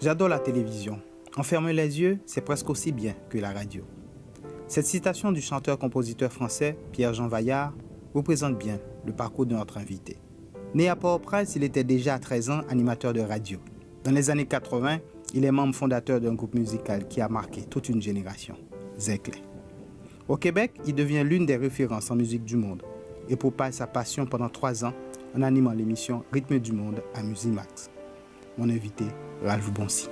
J'adore la télévision. En fermer les yeux, c'est presque aussi bien que la radio. Cette citation du chanteur-compositeur français Pierre-Jean Vaillard représente bien le parcours de notre invité. Né à Port-au-Prince, il était déjà à 13 ans animateur de radio. Dans les années 80, il est membre fondateur d'un groupe musical qui a marqué toute une génération, Zeclé. Au Québec, il devient l'une des références en musique du monde et propage sa passion pendant 3 ans en animant l'émission Rythme du Monde à Musimax. Mon invité, Ralph Boncy.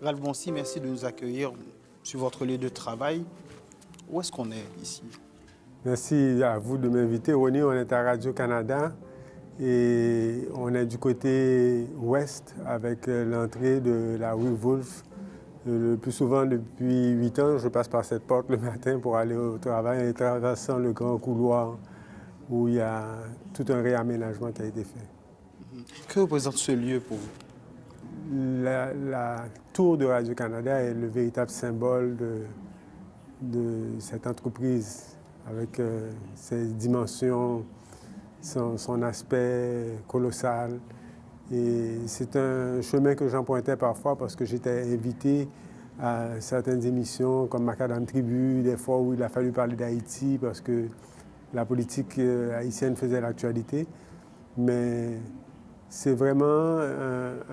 Ralph Boncy, merci de nous accueillir sur votre lieu de travail. Où est-ce qu'on est ici? Merci à vous de m'inviter. Ronnie, on est à Radio-Canada et on est du côté ouest avec l'entrée de la rue Wolfe. Le plus souvent, depuis 8 ans, je passe par cette porte le matin pour aller au travail et traversant le grand couloir où il y a tout un réaménagement qui a été fait. Que représente ce lieu pour vous? La tour de Radio-Canada est le véritable symbole de cette entreprise avec ses dimensions, son aspect colossal. Et c'est un chemin que j'empruntais parfois parce que j'étais invité à certaines émissions comme Macadam Tribu, des fois où il a fallu parler d'Haïti parce que la politique haïtienne faisait l'actualité. Mais c'est vraiment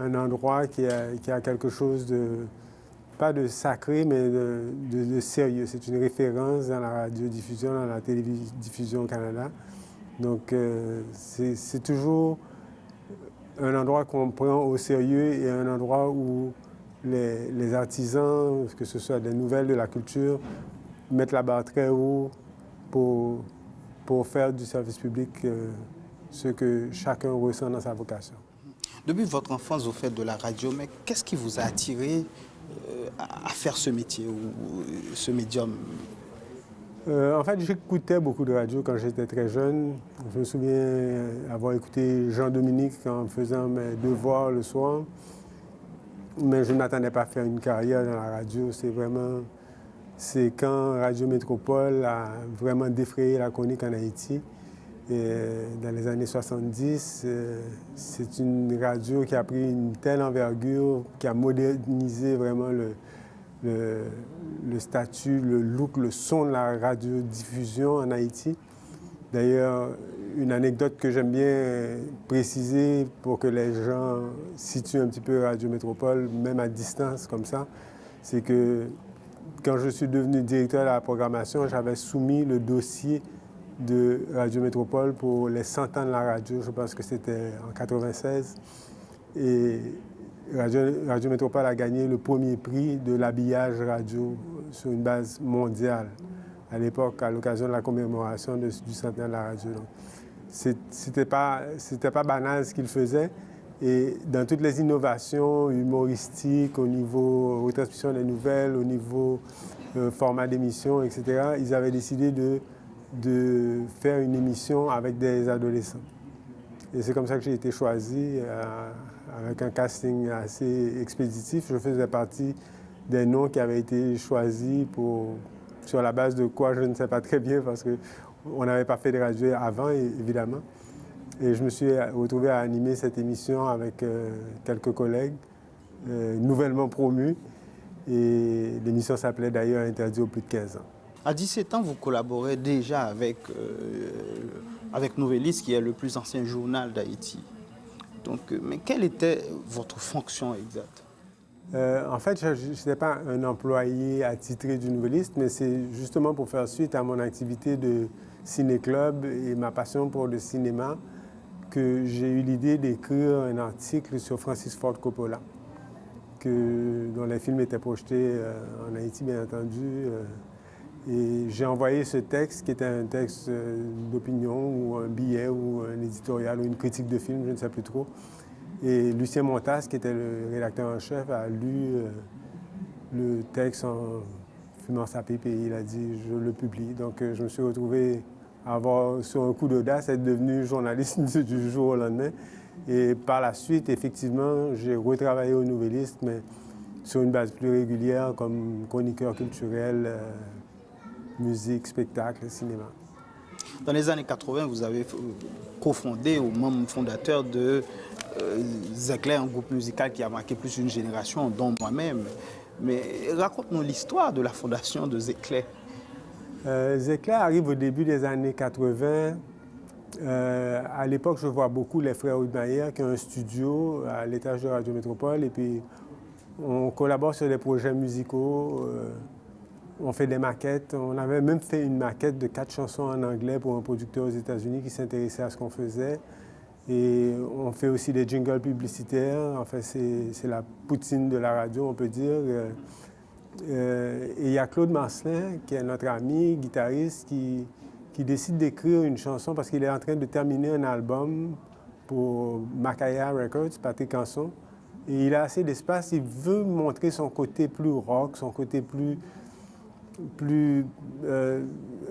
un endroit qui a quelque chose de, pas de sacré, mais de sérieux. C'est une référence dans la radiodiffusion, dans la télédiffusion au Canada. Donc c'est toujours un endroit qu'on prend au sérieux et un endroit où les artisans, que ce soit des nouvelles de la culture, mettent la barre très haut pour faire du service public ce que chacun ressent dans sa vocation. Depuis votre enfance, vous faites de la radio, mais qu'est-ce qui vous a attiré à faire ce métier ou ce médium? En fait, j'écoutais beaucoup de radio quand j'étais très jeune. Je me souviens avoir écouté Jean-Dominique en faisant mes devoirs le soir. Mais je ne m'attendais pas à faire une carrière dans la radio. C'est quand Radio Métropole a vraiment défrayé la chronique en Haïti. Et dans les années 70, c'est une radio qui a pris une telle envergure, qui a modernisé vraiment le statut, le look, le son de la radiodiffusion en Haïti. D'ailleurs, une anecdote que j'aime bien préciser pour que les gens situent un petit peu Radio Métropole, même à distance comme ça, c'est que quand je suis devenu directeur de la programmation, j'avais soumis le dossier de Radio Métropole pour les 100 ans de la radio, je pense que c'était en 96. Et Radio Métropole a gagné le premier prix de l'habillage radio sur une base mondiale, à l'époque, à l'occasion de la commémoration du centenaire de la radio. C'était pas banal ce qu'il faisait. Et dans toutes les innovations humoristiques, au niveau retransmission des nouvelles, au niveau format d'émission, etc., ils avaient décidé de faire une émission avec des adolescents. Et c'est comme ça que j'ai été choisi, avec un casting assez expéditif. Je faisais partie des noms qui avaient été choisis sur la base de quoi, je ne sais pas très bien, parce qu'on n'avait pas fait de radio avant, évidemment. Et je me suis retrouvé à animer cette émission avec quelques collègues nouvellement promus. Et l'émission s'appelait d'ailleurs Interdit aux plus de 15 ans. À 17 ans, vous collaborez déjà avec Nouvelliste, qui est le plus ancien journal d'Haïti. Donc, mais quelle était votre fonction exacte? En fait, je n'étais pas un employé attitré du Nouvelliste, mais c'est justement pour faire suite à mon activité de ciné-club et ma passion pour le cinéma que j'ai eu l'idée d'écrire un article sur Francis Ford Coppola, dont les films étaient projetés en Haïti, bien entendu. Et j'ai envoyé ce texte, qui était un texte d'opinion, ou un billet, ou un éditorial, ou une critique de film, je ne sais plus trop. Et Lucien Montas, qui était le rédacteur en chef, a lu le texte en fumant sa pipe et il a dit « je le publie ». Donc je me suis retrouvé avoir, sur un coup d'audace, être devenu journaliste du jour au lendemain. Et par la suite, effectivement, j'ai retravaillé au Nouvelliste, mais sur une base plus régulière, comme chroniqueur culturel, musique, spectacle, cinéma. Dans les années 80, vous avez cofondé ou membre fondateur de Zecler, un groupe musical qui a marqué plus une génération, dont moi-même. Mais raconte-nous l'histoire de la fondation de Zecler. Zecler arrive au début des années 80. À l'époque, je vois beaucoup les frères Oudmayer qui ont un studio à l'étage de Radio Métropole et puis on collabore sur des projets musicaux, on fait des maquettes. On avait même fait une maquette de 4 chansons en anglais pour un producteur aux États-Unis qui s'intéressait à ce qu'on faisait. Et on fait aussi des jingles publicitaires. En fait, c'est la poutine de la radio, on peut dire. Et il y a Claude Marcelin, qui est notre ami, guitariste, qui décide d'écrire une chanson parce qu'il est en train de terminer un album pour Macaya Records, Patrick Canson. Et il a assez d'espace, il veut montrer son côté plus rock, son côté plus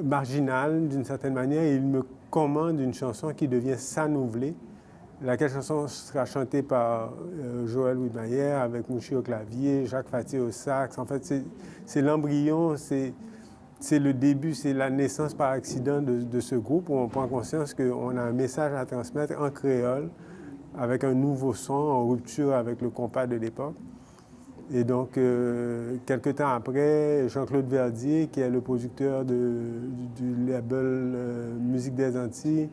marginal d'une certaine manière. Et il me commande une chanson qui devient Sa Nouvelée, laquelle chanson sera chantée par Joël Oudmayer avec Mouchi au clavier, Jacques Fati au sax. En fait, c'est l'embryon, c'est le début, c'est la naissance par accident de ce groupe où on prend conscience qu'on a un message à transmettre en créole avec un nouveau son en rupture avec le compas de l'époque. Et donc, quelques temps après, Jean-Claude Verdier, qui est le producteur du label Musique des Antilles,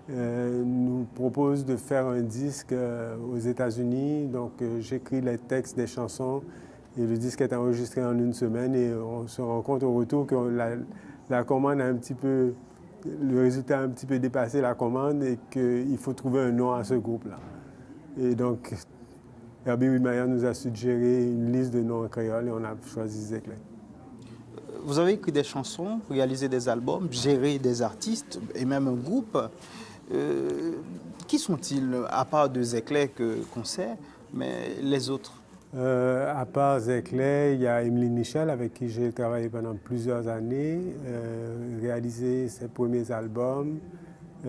nous propose de faire un disque aux États-Unis. Donc, j'écris les textes des chansons et le disque est enregistré en une semaine et on se rend compte au retour que la commande a un petit peu, le résultat a un petit peu dépassé la commande et qu'il faut trouver un nom à ce groupe-là. Et donc, Herbie Oudmayer nous a suggéré une liste de noms en créole et on a choisi Zecler. Vous avez écrit des chansons, réalisé des albums, géré des artistes et même un groupe. Qui sont-ils, à part de Zecler qu'on sait, mais les autres? À part Zecler, il y a Emeline Michel avec qui j'ai travaillé pendant plusieurs années, réalisé ses premiers albums,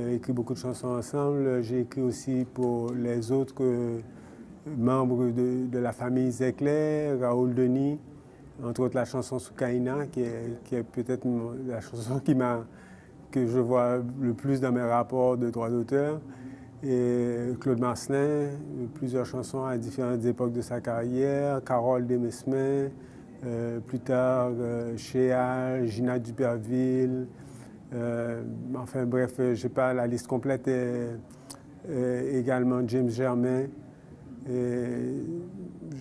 écrit beaucoup de chansons ensemble. J'ai écrit aussi pour les autres membres de la famille Zecler, Raoul Denis, entre autres la chanson Soukaina, qui est peut-être la chanson que je vois le plus dans mes rapports de droit d'auteur. Et Claude Marcelin, plusieurs chansons à différentes époques de sa carrière, Carole Desmesmin, plus tard Chéa, Gina Duperville, enfin bref, je n'ai pas la liste complète, également James Germain.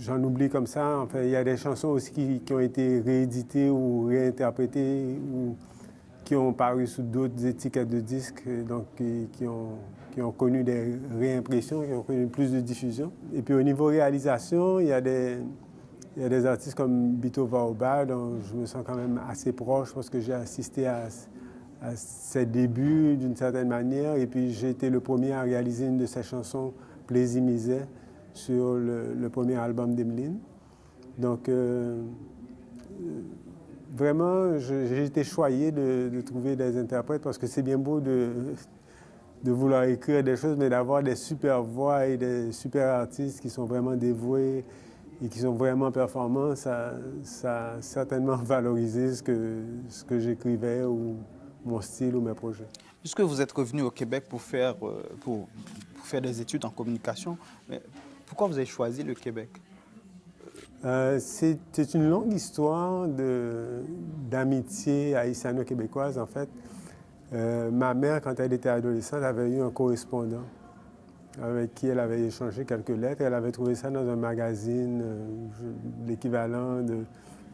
J'en oublie comme ça. Enfin, il y a des chansons aussi qui ont été rééditées ou réinterprétées ou qui ont paru sous d'autres étiquettes de disques, donc qui ont connu des réimpressions, qui ont connu plus de diffusion. Et puis au niveau réalisation, il y a des artistes comme Bito Vaoba, dont je me sens quand même assez proche parce que j'ai assisté à ses débuts d'une certaine manière. Et puis j'ai été le premier à réaliser une de ses chansons, Plaisir Misère, sur le premier album d'Emeline. Donc, vraiment, j'ai été choyé de trouver des interprètes parce que c'est bien beau de vouloir écrire des choses, mais d'avoir des super voix et des super artistes qui sont vraiment dévoués et qui sont vraiment performants, ça a certainement valorisé ce que j'écrivais ou mon style ou mes projets. Puisque vous êtes revenu au Québec pour faire des études en communication, mais pourquoi vous avez choisi le Québec? C'est une longue histoire d'amitié haïtiano-québécoise, en fait. Ma mère, quand elle était adolescente, avait eu un correspondant avec qui elle avait échangé quelques lettres. Elle avait trouvé ça dans un magazine, l'équivalent de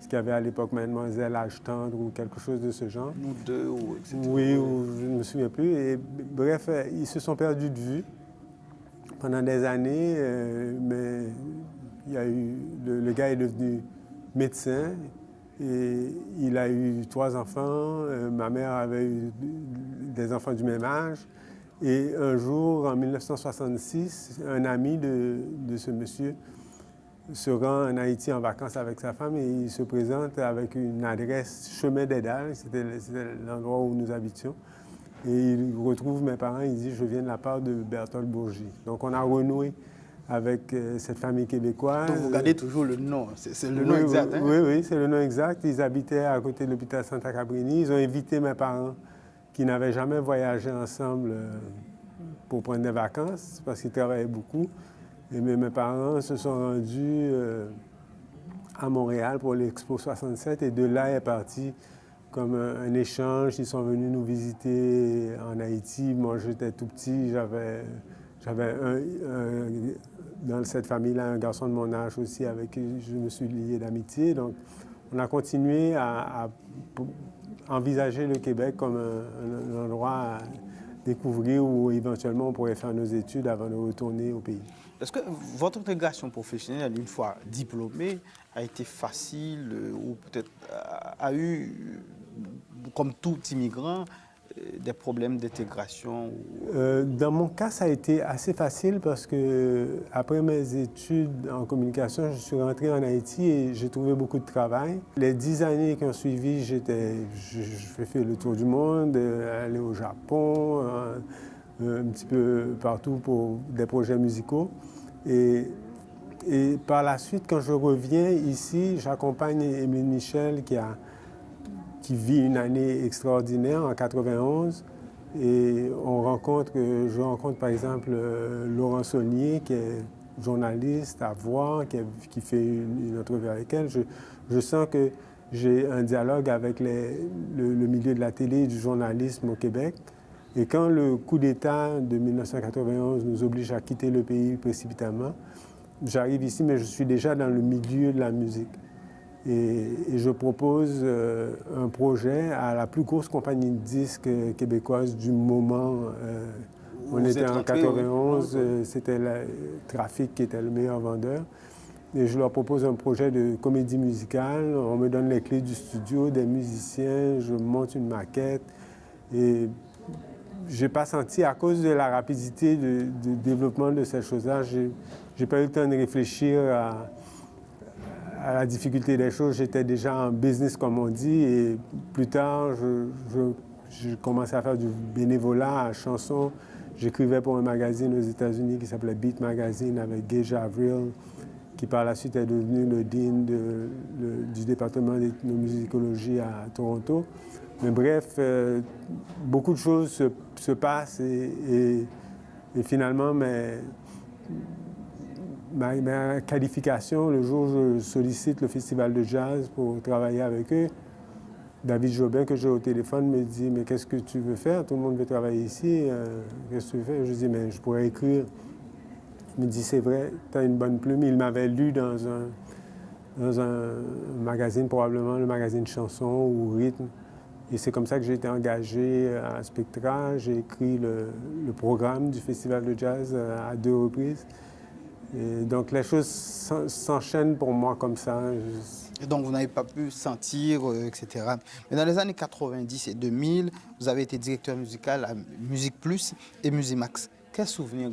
ce qu'il y avait à l'époque Mademoiselle Âge tendre ou quelque chose de ce genre. Nous deux, ou etc. Oui, ou je ne me souviens plus. Et, bref, ils se sont perdus de vue pendant des années, mais il y a eu, le gars est devenu médecin et il a eu 3 enfants. Ma mère avait eu des enfants du même âge. Et un jour, en 1966, un ami de ce monsieur se rend en Haïti en vacances avec sa femme et il se présente avec une adresse Chemin des Dalles, c'était l'endroit où nous habitions. Et il retrouve mes parents, il dit « Je viens de la part de Berthold Bourgie ». Donc on a renoué avec cette famille québécoise. Donc vous gardez toujours le nom, c'est le nom Oui, exact. oui, Hein? oui, oui, c'est le nom exact. Ils habitaient à côté de l'hôpital Santa Cabrini. Ils ont invité mes parents qui n'avaient jamais voyagé ensemble pour prendre des vacances parce qu'ils travaillaient beaucoup. Et mes parents se sont rendus à Montréal pour l'Expo 67 et de là est parti comme un échange. Ils sont venus nous visiter en Haïti. Moi, j'étais tout petit, j'avais dans cette famille-là un garçon de mon âge aussi avec qui je me suis lié d'amitié. Donc, on a continué à envisager le Québec comme un endroit à découvrir où éventuellement on pourrait faire nos études avant de retourner au pays. Est-ce que votre intégration professionnelle, une fois diplômé, a été facile ou peut-être a eu, comme tout immigrant, des problèmes d'intégration? Dans mon cas, ça a été assez facile parce que après mes études en communication, je suis rentré en Haïti et j'ai trouvé beaucoup de travail. Les 10 années qui ont suivi, j'ai fait le tour du monde, aller au Japon, un petit peu partout pour des projets musicaux. Et par la suite, quand je reviens ici, j'accompagne Émile Michel qui vit une année extraordinaire en 91. Et je rencontre par exemple Laurent Saulnier, qui est journaliste à voir, qui fait une entrevue avec elle. Je sens que j'ai un dialogue avec le milieu de la télé et du journalisme au Québec. Et quand le coup d'État de 1991 nous oblige à quitter le pays précipitamment, j'arrive ici, mais je suis déjà dans le milieu de la musique. Et je propose un projet à la plus grosse compagnie de disques québécoise du moment. On était en 91, c'était Trafic qui était le meilleur vendeur. Et je leur propose un projet de comédie musicale. On me donne les clés du studio, des musiciens, je monte une maquette. Et je n'ai pas senti, à cause de la rapidité de développement de ces choses-là, je n'ai pas eu le temps de réfléchir à la difficulté des choses. J'étais déjà en business, comme on dit, et plus tard, je commençais à faire du bénévolat à chansons. J'écrivais pour un magazine aux États-Unis qui s'appelait Beat Magazine avec Gay Javril, qui par la suite est devenu le dean du département d'ethnomusicologie à Toronto. Mais bref, beaucoup de choses se passent et finalement, ma qualification, le jour où je sollicite le Festival de jazz pour travailler avec eux, David Jobin, que j'ai au téléphone, me dit « Mais qu'est-ce que tu veux faire? Tout le monde veut travailler ici. Qu'est-ce que tu veux faire? » Je dis « Mais je pourrais écrire. » Il me dit « C'est vrai, tu as une bonne plume. » Il m'avait lu dans un magazine, probablement le magazine Chanson ou Rythme. Et c'est comme ça que j'ai été engagé à Spectra. J'ai écrit le programme du Festival de jazz à 2 reprises. Et donc les choses s'enchaînent pour moi comme ça. Et donc vous n'avez pas pu sentir, etc. Mais dans les années 90 et 2000, vous avez été directeur musical à Musique Plus et Musimax. Quel souvenir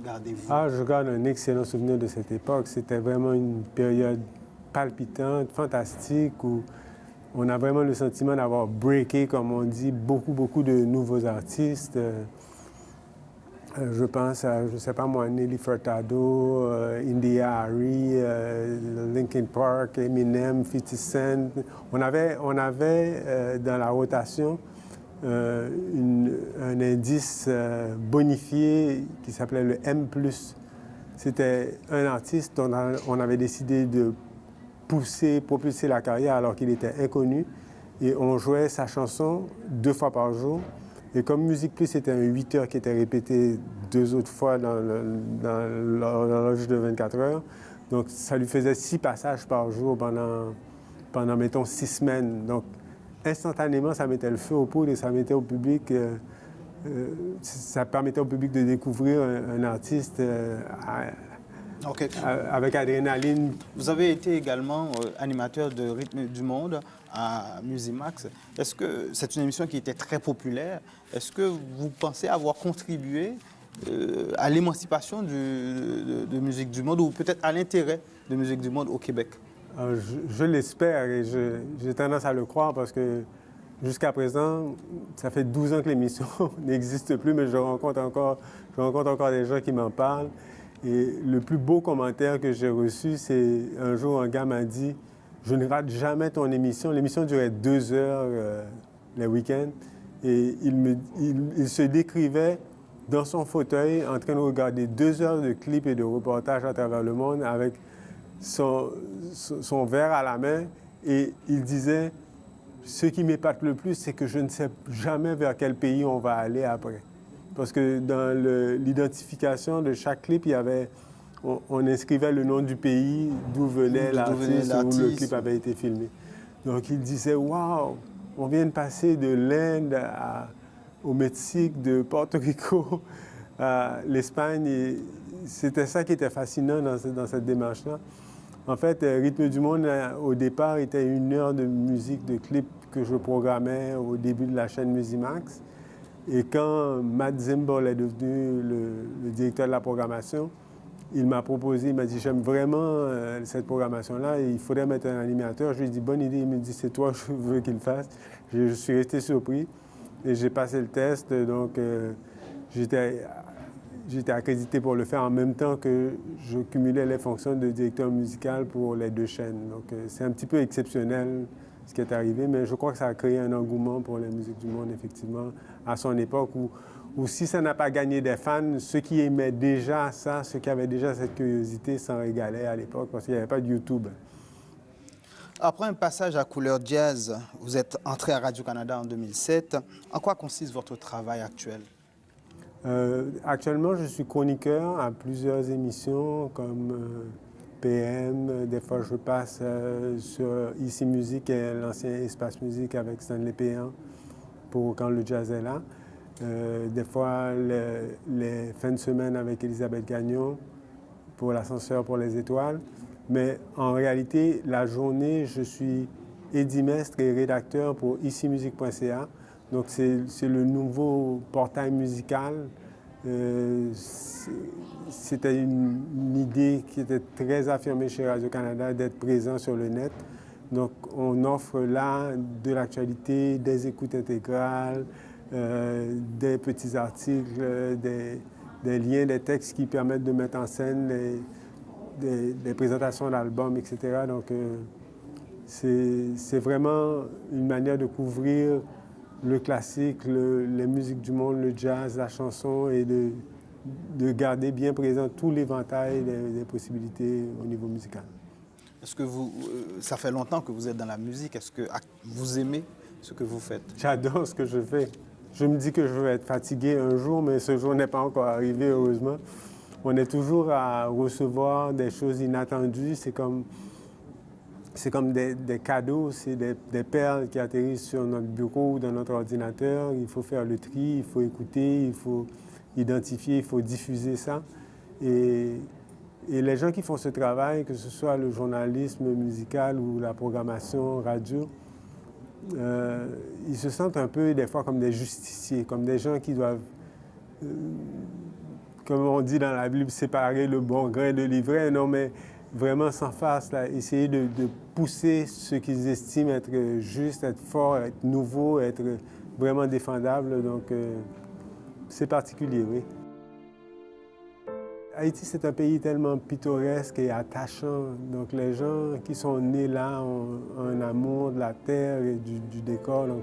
gardez-vous? Je garde un excellent souvenir de cette époque. C'était vraiment une période palpitante, fantastique, où on a vraiment le sentiment d'avoir breaké, comme on dit, beaucoup de nouveaux artistes. Je pense à, je ne sais pas moi, Nelly Furtado, India Arie, Linkin Park, Eminem, 50 Cent. On avait dans la rotation un indice bonifié qui s'appelait le M+. C'était un artiste dont on avait décidé de propulser la carrière alors qu'il était inconnu. Et on jouait sa chanson 2 fois par jour. Et comme Musique Plus, c'était un 8 heures qui était répété 2 autres fois dans l'horloge de 24 heures. Donc, ça lui faisait 6 passages par jour pendant mettons, 6 semaines. Donc, instantanément, ça mettait le feu aux poudres et ça mettait au public... ça permettait au public de découvrir un artiste avec adrénaline. Vous avez été également animateur de Rythme du Monde à Musimax. Est-ce que c'est une émission qui était très populaire? Est-ce que vous pensez avoir contribué à l'émancipation de Musique du Monde ou peut-être à l'intérêt de Musique du Monde au Québec? Je l'espère et j'ai tendance à le croire parce que jusqu'à présent, ça fait 12 ans que l'émission n'existe plus, mais je rencontre encore des gens qui m'en parlent. Et le plus beau commentaire que j'ai reçu, c'est un jour, un gars m'a dit « Je ne rate jamais ton émission ». L'émission durait 2 heures les week-ends. Et il se décrivait dans son fauteuil en train de regarder 2 heures de clips et de reportages à travers le monde avec son verre à la main. Et il disait « Ce qui m'épate le plus, c'est que je ne sais jamais vers quel pays on va aller après. » Parce que dans l'identification de chaque clip, on inscrivait le nom du pays d'où venait l'artiste, où le clip avait été filmé. Donc il disait « Waouh, on vient de passer de l'Inde au Mexique, de Porto Rico à l'Espagne. » Et c'était ça qui était fascinant dans cette démarche-là. En fait, Rythme du Monde, au départ, était 1 heure de musique, de clip que je programmais au début de la chaîne Musimax. Et quand Matt Zimbel est devenu le directeur de la programmation, il m'a proposé, il m'a dit « J'aime vraiment cette programmation-là, il faudrait mettre un animateur. » Je lui ai dit « Bonne idée. » Il me dit « C'est toi, je veux qu'il le fasse. » Je suis resté surpris et j'ai passé le test. Donc, j'étais accrédité pour le faire en même temps que je cumulais les fonctions de directeur musical pour les 2 chaînes. Donc, c'est un petit peu exceptionnel ce qui est arrivé, mais je crois que ça a créé un engouement pour la musique du monde, effectivement, à son époque où si ça n'a pas gagné des fans, ceux qui aimaient déjà ça, ceux qui avaient déjà cette curiosité s'en régalaient à l'époque parce qu'il n'y avait pas de YouTube. Après un passage à Couleur Jazz, vous êtes entré à Radio-Canada en 2007. En quoi consiste votre travail actuel? Actuellement, je suis chroniqueur à plusieurs émissions comme PM. Des fois, je passe sur Ici Musique et l'ancien Espace Musique avec Stanley Péan pour quand le jazz est là. Des fois, les fins de semaine avec Elisabeth Gagnon pour l'ascenseur pour les étoiles. Mais en réalité, la journée, je suis édimestre et rédacteur pour icimusique.ca. Donc, c'est le nouveau portail musical. C'était une idée qui était très affirmée chez Radio-Canada d'être présent sur le net. Donc, on offre là de l'actualité, des écoutes intégrales, des petits articles, des liens, des textes qui permettent de mettre en scène des présentations d'albums, etc. Donc, c'est vraiment une manière de couvrir le classique, les musiques du monde, le jazz, la chanson et de garder bien présent tout l'éventail des possibilités au niveau musical. Est-ce que ça fait longtemps que vous êtes dans la musique? Est-ce que vous aimez ce que vous faites? J'adore ce que je fais. Je me dis que je vais être fatigué un jour, mais ce jour n'est pas encore arrivé, heureusement. On est toujours à recevoir des choses inattendues. C'est comme des cadeaux, c'est des perles qui atterrissent sur notre bureau ou dans notre ordinateur. Il faut faire le tri, il faut écouter, il faut identifier, il faut diffuser ça. Et les gens qui font ce travail, que ce soit le journalisme musical ou la programmation radio, ils se sentent un peu des fois comme des justiciers, comme des gens qui doivent, comme on dit dans la Bible, séparer le bon grain de l'ivraie. Non, mais vraiment sans farce, là, essayer de pousser ce qu'ils estiment être juste, être fort, être nouveau, être vraiment défendable. Donc, c'est particulier, oui. Haïti, c'est un pays tellement pittoresque et attachant. Donc, les gens qui sont nés là ont un amour de la terre et du décor. Donc,